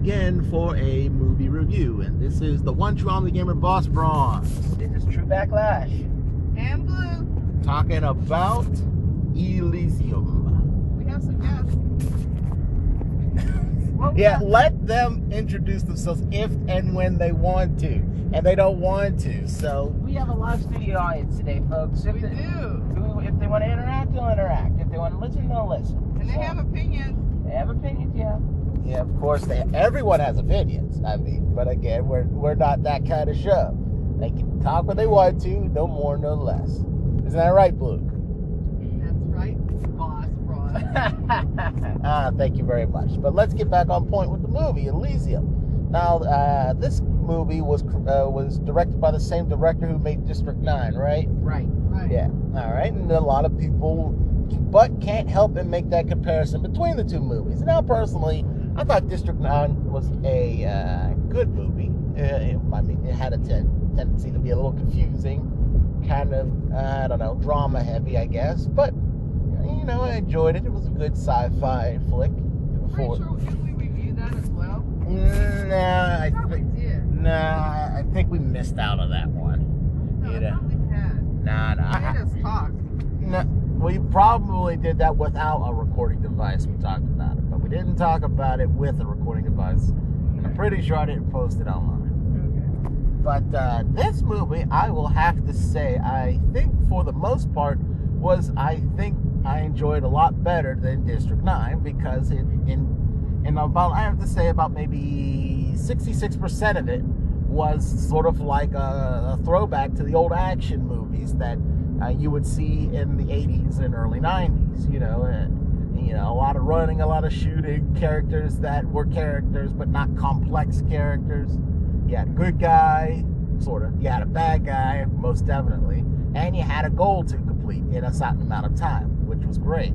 again for a movie review, and this is the one true Omni Gamer Boss Bronze. This is True Backlash. And Blue. Talking about Elysium. We have some guests. Yeah, let them introduce themselves if and when they want to, and they don't want to. So We have a live studio audience today, folks. We do. If they want to interact, they'll interact. If they want to listen, they'll listen. And they have opinions. They have opinions, yeah. yeah, of course, everyone has opinions. I mean, but again, we're not that kind of show. They can talk when they want to, no more, no less. Isn't that right, Blue? That's right, Boss Bronze. Thank you very much. But let's get back on point with the movie, Elysium. Now, this movie was directed by the same director who made District 9, right? Right. Right. Yeah. All right. And a lot of people can't help but make that comparison between the two movies. Now, personally, I thought District 9 was a good movie. I mean, it had a tendency to be a little confusing, kind of, I don't know, drama heavy, I guess. But, you know, I enjoyed it. It was a good sci-fi flick. Pretty sure we reviewed that as well. Nah, I Probably did. Nah, I think we missed out on that one. No, You I know? thought we had. Nah. We just talked. No, we probably did that without a recording device. We talked about it, but we didn't talk about it with a recording device. And I'm pretty sure I didn't post it online. Okay. But this movie, I will have to say, I think for the most part, I think I enjoyed a lot better than District 9 because I have to say about maybe 66% of it was sort of like a throwback to the old action movies that you would see in the 80s and early 90s. You know, a lot of running, a lot of shooting, characters that were characters but not complex characters. You had a good guy, sort of. You had a bad guy, most definitely, and you had a goal to complete in a certain amount of time, which was great.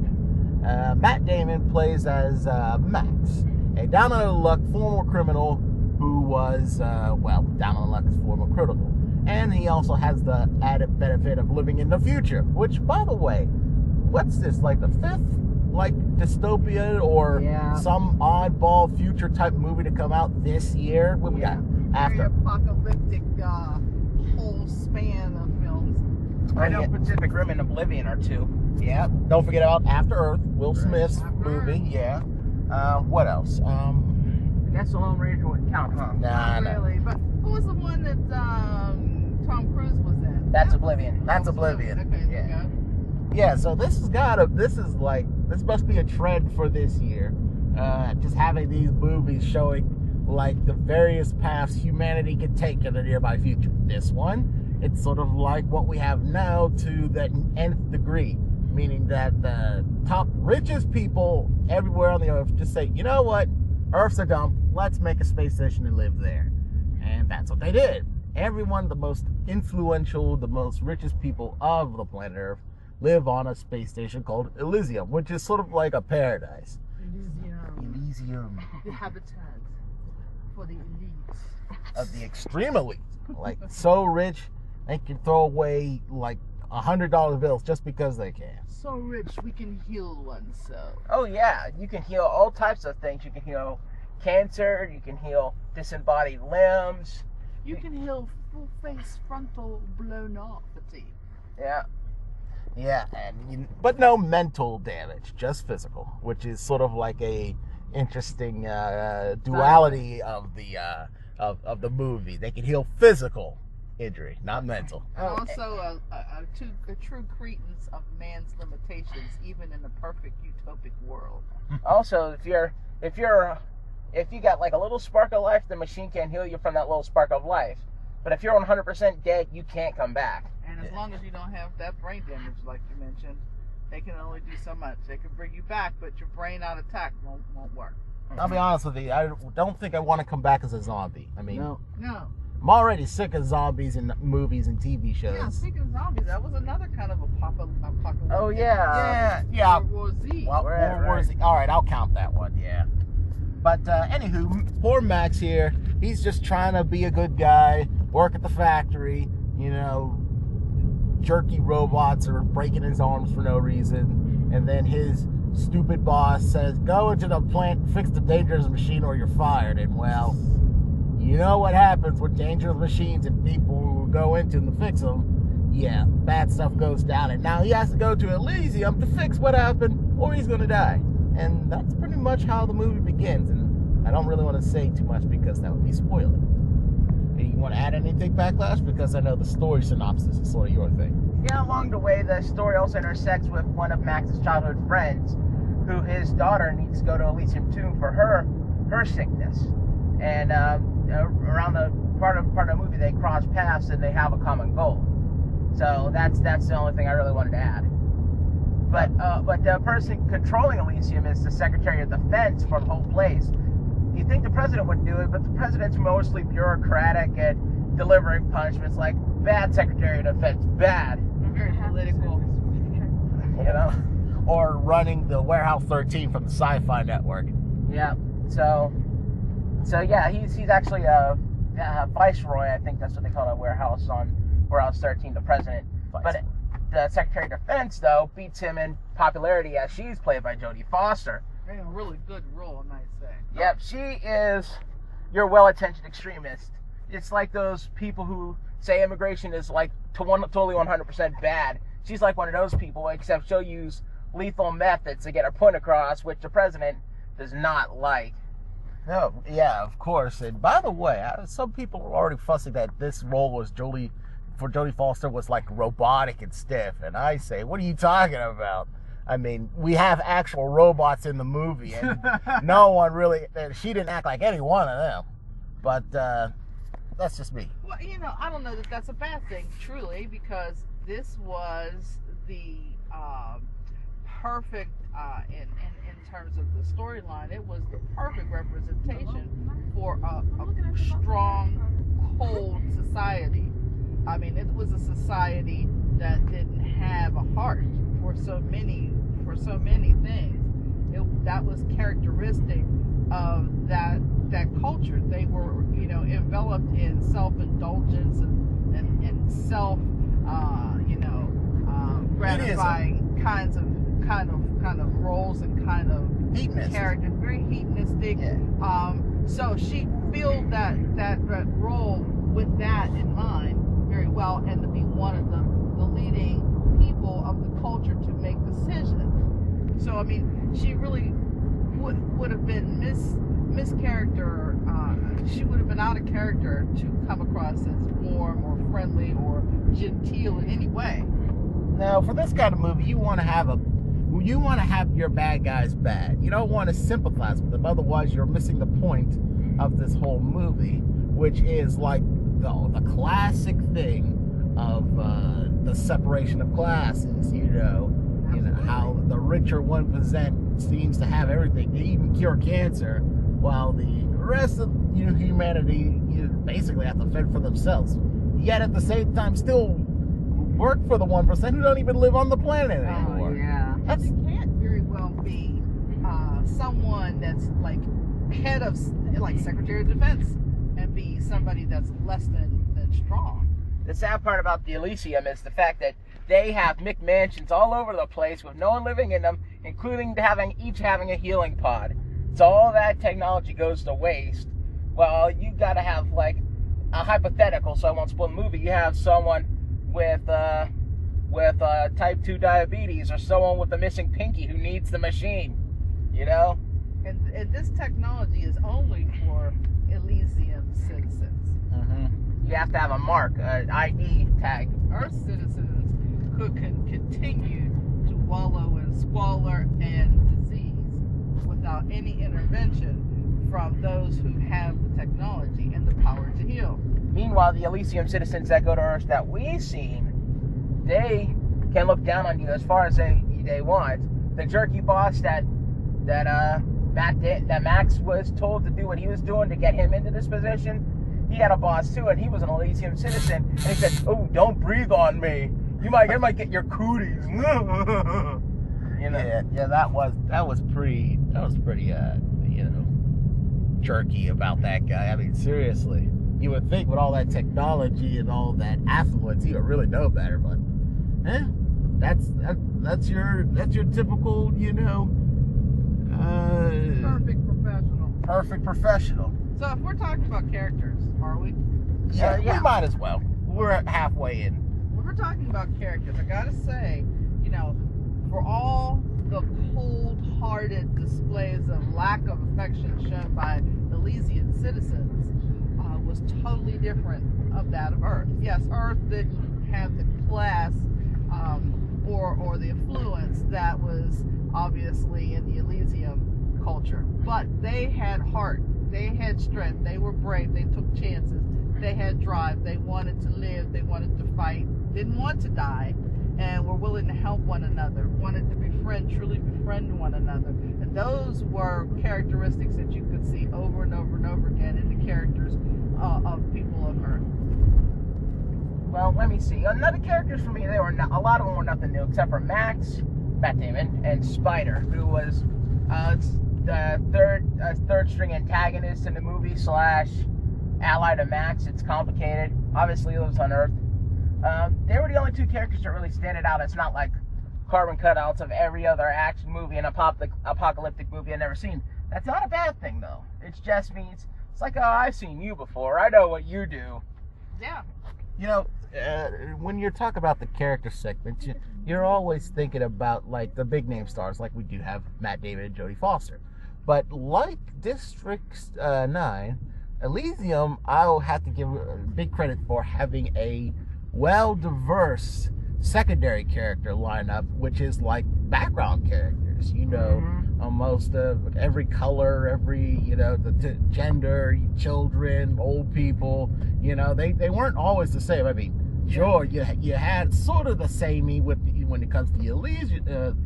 Matt Damon plays as Max, a down-on-the-luck former criminal who was, down on the luck is former criminal. And he also has the added benefit of living in the future, which, by the way, what's this, like the fifth, like, dystopia or some oddball future type movie to come out this year? What we got? After Very apocalyptic whole span of films. I know Pacific Rim and Oblivion are two. Yeah, don't forget about After Earth, Will Smith's movie. Yeah. What else? I guess the Lone Ranger wouldn't count, huh? Not really. But who was the one that Tom Cruise was in? That's Oblivion. That's Oblivion. Okay, Yeah. Yeah, so this must be a trend for this year. Just having these movies showing like the various paths humanity could take in the nearby future. This one, it's sort of like what we have now to the nth degree, meaning that the top richest people everywhere on the earth just say, you know what, Earth's a dump, let's make a space station and live there. And that's what they did. Everyone, the most influential, the most richest people of the planet Earth live on a space station called Elysium, which is sort of like a paradise. Elysium. The habitat for the elites. Of the extreme elite. Like, so rich, they can throw away, like, $100 bills just because they can. So rich, we can heal oneself. Oh, yeah. You can heal all types of things. You can heal cancer. You can heal disembodied limbs. You can heal full face frontal blown offity. Yeah. Yeah, but no mental damage, just physical, which is sort of like a interesting duality of the movie. They can heal physical injury, not mental. And also a true credence of man's limitations, even in a perfect utopic world. Also, if you got like a little spark of life, the machine can heal you from that little spark of life. But if you're 100% dead, you can't come back. And as long as you don't have that brain damage, like you mentioned, they can only do so much. They can bring you back, but your brain out attack won't work. I'll be honest with you, I don't think I want to come back as a zombie. I mean, No. I'm already sick of zombies in movies and TV shows. Yeah, speaking of zombies, that was another kind of apocalyptic. Oh, yeah. Yeah. World War Z. Well, World War Z. All right, I'll count that one, yeah. But anywho, poor Max here, he's just trying to be a good guy, work at the factory, you know, jerky robots are breaking his arms for no reason, and then his stupid boss says, go into the plant, fix the dangerous machine or you're fired. And well, you know what happens with dangerous machines and people who go into them to fix them. Yeah, bad stuff goes down. And now he has to go to Elysium to fix what happened or he's going to die. And that's pretty much how the movie begins. And I don't really want to say too much because that would be spoiling. You want to add anything, Backlash? Because I know the story synopsis is sort of your thing. Yeah, along the way, the story also intersects with one of Max's childhood friends, who his daughter needs to go to Elysium Tomb for her sickness. And around the part of the movie, they cross paths and they have a common goal. So that's the only thing I really wanted to add. But the person controlling Elysium is the Secretary of Defense for the whole place. You think the president would do it, but the president's mostly bureaucratic and delivering punishments like bad Secretary of Defense, bad. Very political. You know? Or running the Warehouse 13 from the Sci-Fi Network. Yeah. So yeah, he's actually a viceroy. I think that's what they call a warehouse on Warehouse 13, the president. But the Secretary of Defense, though, beats him in popularity as she's played by Jodie Foster. In a really good role, I might say. Yep, she is your well-intentioned extremist. It's like those people who say immigration is like totally 100% bad. She's like one of those people, except she'll use lethal methods to get her point across, which the president does not like. No, yeah, of course. And by the way, some people are already fussing that this role was Jodie Foster was like robotic and stiff. And I say, what are you talking about? I mean, we have actual robots in the movie, and no one really, she didn't act like any one of them. But that's just me. Well, I don't know that that's a bad thing, truly, because this was the perfect, in terms of the storyline, it was the perfect representation for a strong, cold society. I mean, it was a society that didn't have a heart for so many things. That was characteristic of that culture. They were, enveloped in self-indulgence and self, gratifying kind of roles and kind of characters, very hedonistic. Yeah. So she filled that role with that in mind very well, and to be one of the leading people of the culture to make decisions. So I mean, she really would have been mischaracter. She would have been out of character to come across as warm or friendly or genteel in any way. Now, for this kind of movie, you want to have your bad guys bad. You don't want to sympathize with them. Otherwise, you're missing the point of this whole movie, which is like the classic thing of the separation of classes. How the richer 1% seems to have everything. They even cure cancer, while the rest of humanity basically have to fend for themselves. Yet at the same time, still work for the 1% who don't even live on the planet anymore. Oh, yeah. It can't very well be someone that's like head of, like Secretary of Defense, and be somebody that's less than strong. The sad part about the Elysium is the fact that they have McMansions all over the place with no one living in them, including each having a healing pod. So all that technology goes to waste. Well, you got to have like a hypothetical, so I won't spoil the movie. You have someone with type 2 diabetes, or someone with a missing pinky who needs the machine. And this technology is only for Elysium citizens. Mm-hmm. You have to have a mark, an ID tag. Earth citizens could continue to wallow in squalor and disease without any intervention from those who have the technology and the power to heal. Meanwhile, the Elysium citizens that go to Earth that we've seen, they can look down on you as far as they want. The jerky boss that Max was told to do what he was doing to get him into this position, he had a boss too, and he was an Elysium citizen, and he said, "Oh, don't breathe on me. You might get your cooties." Yeah, that was pretty jerky about that guy. I mean, seriously, you would think with all that technology and all that affluence, he would really know better, but that's your typical Perfect professional. Perfect professional. So if we're talking about characters, are we? Yeah, we might as well. We're halfway in. When we're talking about characters, I gotta say, you know, for all the cold-hearted displays of lack of affection shown by Elysian citizens, was totally different of that of Earth. Yes, Earth didn't have the class or the affluence that was obviously in the Elysium culture, but they had heart, they had strength, they were brave, they took chances, they had drive, they wanted to live, they wanted to fight, didn't want to die, and were willing to help one another, wanted to truly befriend one another. And those were characteristics that you could see over and over and over again in the characters of people of Earth. Well, let me see. Another characters for me, they were not, a lot of them were nothing new, except for Matt Damon, and Spider, who was the third string antagonist in the movie / ally to Max. It's complicated. Obviously, he lives on Earth. They were the only two characters that really standed out. It's not like carbon cutouts of every other action movie and apocalyptic movie I've never seen. That's not a bad thing, though. It just means, it's like, oh, I've seen you before. I know what you do. Yeah. You know, when you talk about the character segment, you're always thinking about, like, the big name stars, like we do have Matt Damon and Jodie Foster. But like District 9, Elysium, I'll have to give big credit for having a well-diverse secondary character lineup, which is like background characters, you know, almost every color, every, you know, the gender, children, old people, you know, they weren't always the same. I mean, sure, you had sort of the samey when it comes to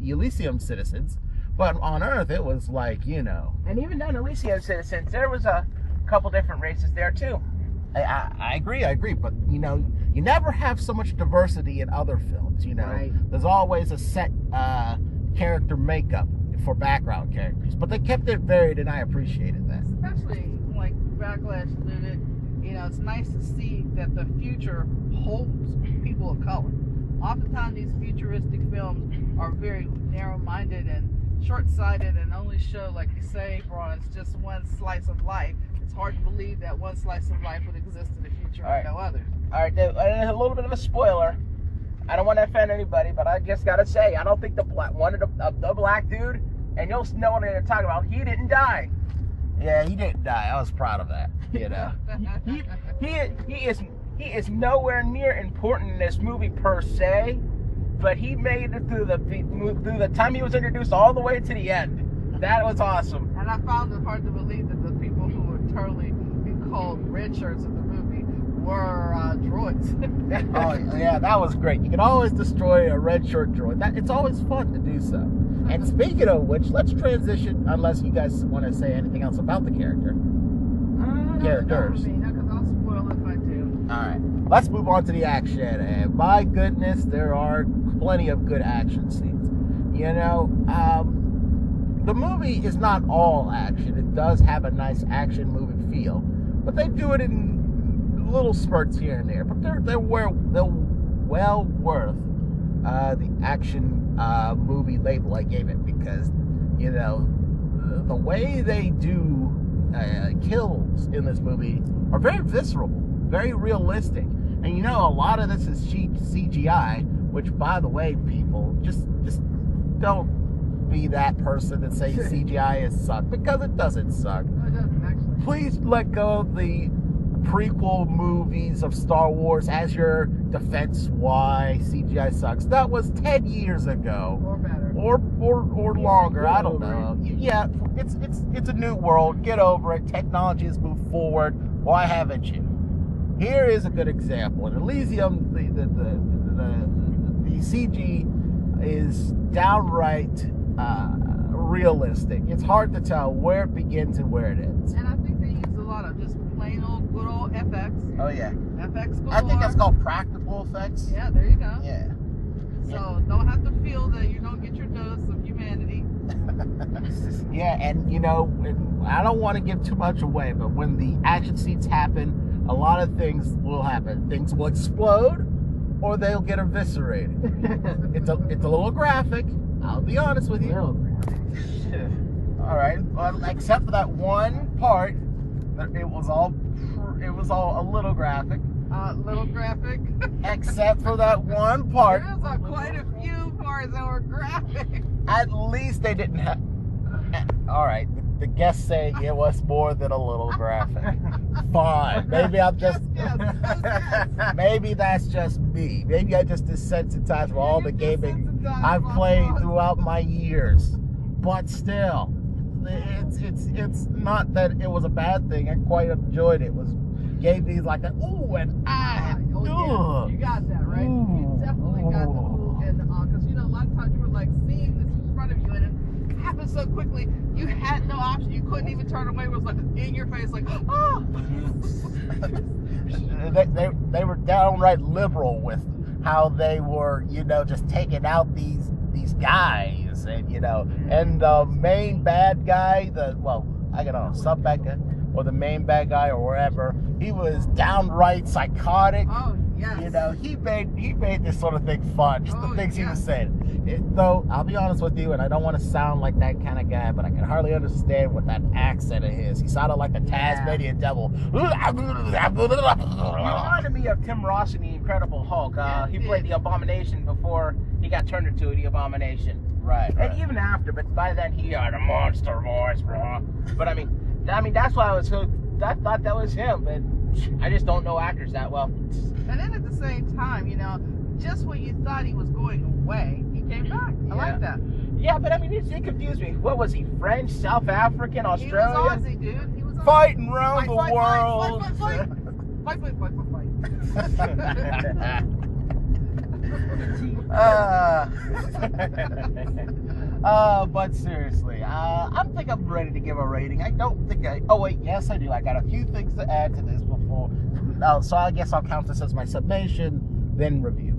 Elysium citizens, but on Earth it was like, you know. And even then, Elysium citizens, there was a couple different races there too. I agree, but you know, you never have so much diversity in other films, you know. Right. There's always a set character makeup for background characters, but they kept it varied, and I appreciated that. Especially like Backlash did it, you know, it's nice to see that the future holds people of color. Oftentimes these futuristic films are very narrow-minded and short-sighted and only show, like you say, Bronze, just one slice of life. It's hard to believe that one slice of life would exist in the future and no other. All right, a little bit of a spoiler. I don't want to offend anybody, but I just gotta say, I don't think the black dude, and you'll know what I'm talking about, he didn't die. Yeah, he didn't die. I was proud of that. You know, he is nowhere near important in this movie per se, but he made it through the time he was introduced all the way to the end. That was awesome. And I found it hard to believe that the people who were totally called red shirts in the movie were droids. Oh yeah, that was great. You can always destroy a red shirt droid. It's always fun to do so. And speaking of which, let's transition. Unless you guys want to say anything else about the characters. Because I'll spoil if I do. All right, let's move on to the action. And my goodness, there are plenty of good action scenes. You know, the movie is not all action. It does have a nice action movie feel, but they do it in little spurts here and there. But they're well worth the action movie label I gave it, because, you know, the way they do kills in this movie are very visceral, very realistic. And you know, a lot of this is CGI, which, by the way, people, just don't be that person that say CGI is suck, because it doesn't suck. No, it doesn't actually. Please let go of the prequel movies of Star Wars as your defense why CGI sucks. That was 10 years ago. Or better. Or longer. I don't know. Yeah, it's a new world. Get over it. Technology has moved forward. Why haven't you? Here is a good example. In Elysium, the CG is downright realistic. It's hard to tell where it begins and where it ends. And I think they use a lot of just plain old good old FX. Oh yeah. FX galore. I think that's called practical effects. Yeah, there you go. Yeah. So don't have to feel that you don't get your dose of humanity. Yeah, and you know, I don't want to give too much away, but when the action scenes happen, a lot of things will happen. Things will explode, or they'll get eviscerated. It's a little graphic. I'll be honest with you. All right. Well, except for that one part, it was all a little graphic. Little graphic. Except for that one part. There was quite a few parts that were graphic. At least they didn't have. All right. The guests say it was more than a little graphic. Fine. Maybe I'm just. Maybe that's just me. Maybe I just desensitized for all the gaming I've played throughout my years. But still, it's not that it was a bad thing. I quite enjoyed it. It was gave me like an ooh and ah. Yeah. You got that right. You definitely got the ooh and because a lot of times you were like seeing this in front of you and it happened so quickly you had no option. You couldn't even turn away. It was like in your face, like oh. they were downright liberal with how they were, just taking out these guys, and and the main bad guy, sub bad guy, or the main bad guy, or wherever, he was downright psychotic. Oh yes. He made this sort of thing fun. Just the things he was saying. Though I'll be honest with you, and I don't want to sound like that kind of guy, but I can hardly understand what that accent of his. He sounded like the Tasmanian devil. He reminded me of Tim Ross in The Incredible Hulk. He played the Abomination before he got turned into the Abomination. Right. And even after, but by then he had a monster voice, bro. But I mean, that's why I thought that was him, but I just don't know actors that well. And then at the same time, just when you thought he was going away, he came back. I like that. Yeah, but I mean, it confused me. What was he? French, South African, Australian? He was Aussie, dude. He was Aussie. Fighting around the world. Fight. But seriously, I think I'm ready to give a rating. I don't think oh wait, yes I do. I got a few things to add to this before. So I guess I'll count this as my summation, then review.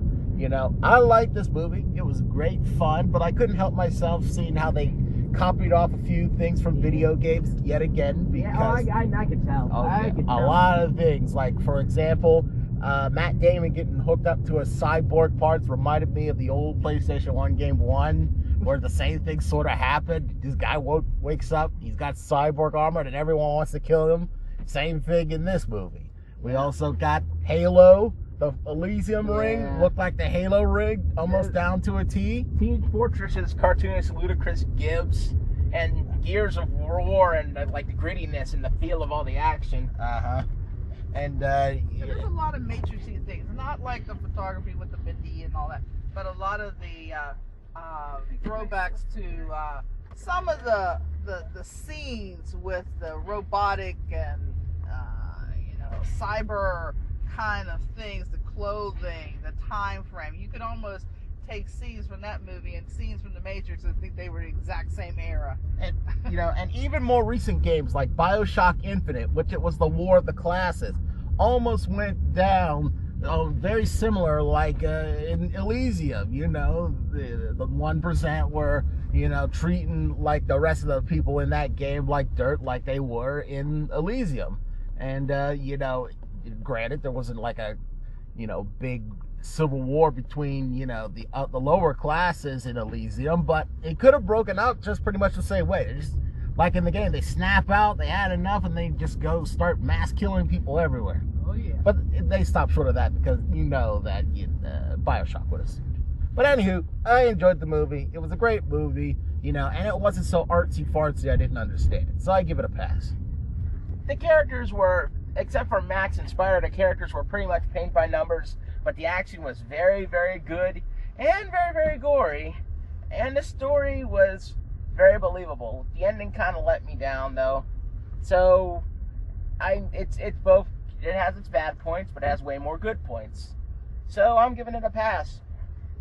I liked this movie. It was great fun, but I couldn't help myself seeing how they copied off a few things from video games yet again. Because I could tell. I could tell. A lot of things, like for example, Matt Damon getting hooked up to a cyborg parts reminded me of the old PlayStation 1 game 1, where the same thing sort of happened. This guy wakes up, he's got cyborg armor, and everyone wants to kill him. Same thing in this movie. We also got Halo. The Elysium ring looked like the Halo ring, almost down to a T. Team Fortress's cartoonist Ludacris Gibbs, and Gears of War, and like the grittiness and the feel of all the action. And there's a lot of matrixy things, not like the photography with the Bindi and all that, but a lot of the throwbacks to some of the scenes with the robotic and cyber kind of things, the clothing, the time frame. You could almost take scenes from that movie and scenes from the Matrix and think they were the exact same era. And and even more recent games like BioShock Infinite, which it was the War of the Classes, almost went down very similar, like in Elysium. The 1% were treating like the rest of the people in that game like dirt, like they were in Elysium. And granted, there wasn't like a big civil war between the lower classes in Elysium, but it could have broken out just pretty much the same way. They just, like in the game, they snap out, they had enough, and they just go start mass killing people everywhere. Oh yeah. But they stopped short of that because that BioShock would have sued. But anywho, I enjoyed the movie. It was a great movie, and it wasn't so artsy fartsy I didn't understand it, so I give it a pass. The characters were, except for Max and Spider, the characters were pretty much paint by numbers, but the action was very, very good and very, very gory, and the story was very believable. The ending kind of let me down, though. So, it's both. It has its bad points, but it has way more good points. So I'm giving it a pass.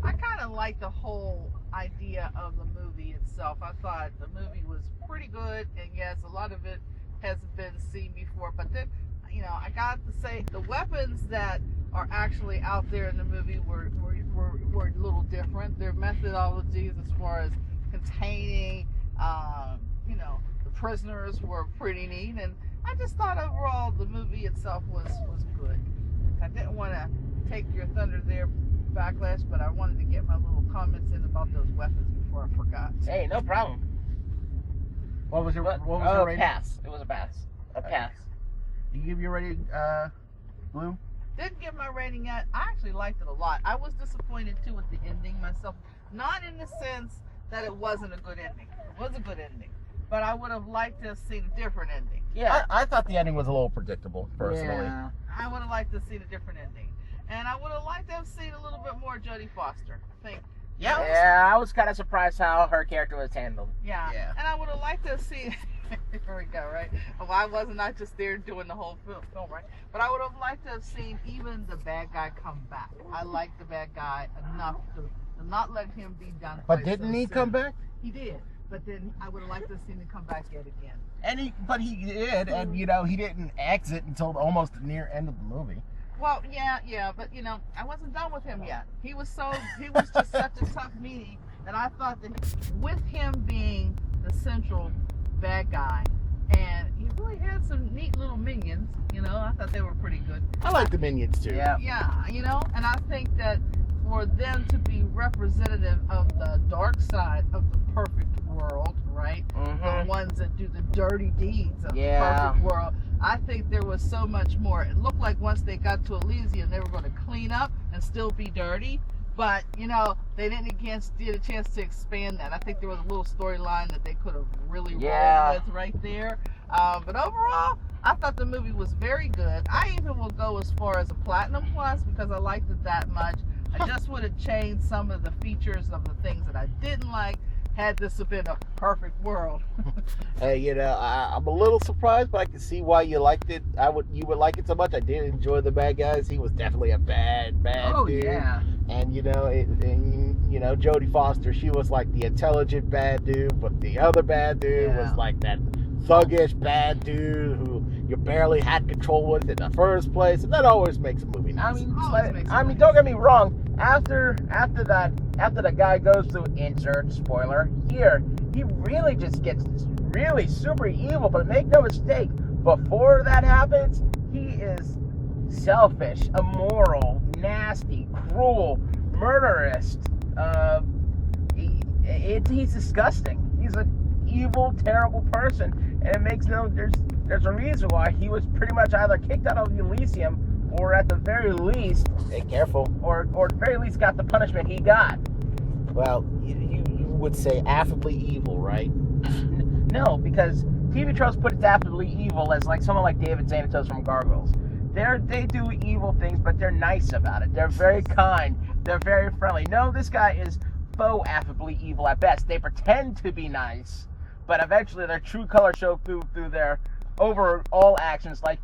I kind of like the whole idea of the movie itself. I thought the movie was pretty good, and yes, a lot of it hasn't been seen before, but then I got to say the weapons that are actually out there in the movie were a little different. Their methodologies as far as containing the prisoners were pretty neat, and I just thought overall the movie itself was good. I didn't want to take your thunder there, Backlash, but I wanted to get my little comments in about those weapons before I forgot. Hey, no problem. What was your rating? Pass. It was a pass. A pass. You give your rating, Blue? Didn't give my rating yet. I actually liked it a lot. I was disappointed too with the ending myself. Not in the sense that it wasn't a good ending. It was a good ending. But I would have liked to have seen a different ending. Yeah. I thought the ending was a little predictable, personally. Yeah. I would have liked to have seen a different ending. And I would have liked to have seen a little bit more Jodie Foster. I think. Yeah, I was kind of surprised how her character was handled. Yeah. And I would have liked to have seen. Here we go, right? Why wasn't I just there doing the whole film, right? But I would have liked to have seen even the bad guy come back. I liked the bad guy enough to not let him be done. But didn't he come back? He did. But then I would have liked to have seen him come back yet again. But he did, and he didn't exit until almost the near end of the movie. Well, yeah, but I wasn't done with him yet. He was just such a tough meaty that I thought that with him being the central bad guy, and he really had some neat little minions, I thought they were pretty good. I like the minions too. Yeah. Yeah, and I think that for them to be representative of the dark side of the perfect world, right? Mm-hmm. The ones that do the dirty deeds of the Yeah. perfect world. I think there was so much more. It looked like once they got to Elysium, they were going to clean up and still be dirty. But, they didn't get a chance to expand that. I think there was a little storyline that they could have really rolled with right there. But overall, I thought the movie was very good. I even will go as far as a Platinum Plus because I liked it that much. I just would have changed some of the features of the things that I didn't like had this have been a perfect world. Hey, I'm a little surprised, but I can see why you liked it. You would like it so much. I did enjoy the bad guys. He was definitely a bad dude. Yeah. And Jodie Foster, she was like the intelligent bad dude, but the other bad dude was like that thuggish bad dude who you barely had control with in the first place, and that always makes a movie nice. I mean, don't get me wrong. After the guy goes through insert spoiler here, he really just gets really super evil. But make no mistake, before that happens, he is selfish, immoral, nasty, cruel, murderous. He's disgusting. He's an evil, terrible person, and it makes there's a reason why he was pretty much either kicked out of Elysium or at the very least, Hey, careful. or at the very least got the punishment he got. Well, you would say affably evil, right? No, because TV shows put it affably evil as like someone like David Xanatos from Gargoyles. They do evil things, but they're nice about it. They're very kind. They're very friendly. No, this guy is faux affably evil at best. They pretend to be nice, but eventually their true color show through their overall actions. Like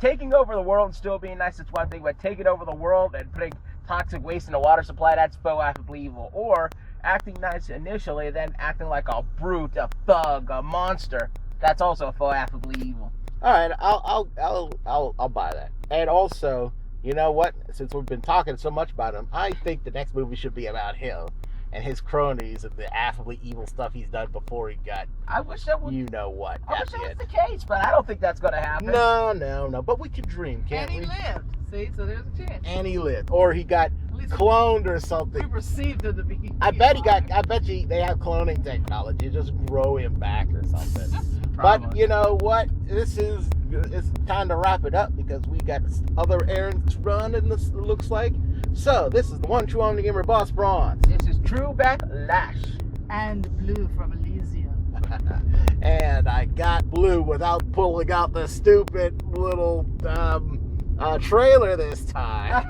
taking over the world and still being nice, that's one thing, but taking over the world and putting toxic waste in the water supply, that's faux affably evil. Or acting nice initially, then acting like a brute, a thug, a monster, that's also faux affably evil. All right, I'll buy that. And also, you know what? Since we've been talking so much about him, I think the next movie should be about him and his cronies and the affably evil stuff he's done before he got. I wish that would. You know what? I wish that was the case, but I don't think that's going to happen. No. But we can dream, can't we? And he lived. See, so there's a chance. And he lived, or he got cloned or something. We perceived him to be. I bet they have cloning technology. Just grow him back or something. But you know what? It's time to wrap it up because we got other errands to run, and this looks like. So this is the one true Omni Gamer Boss Bronze. This is True Backlash. And Blue from Elysium. And I got Blue without pulling out the stupid little trailer this time.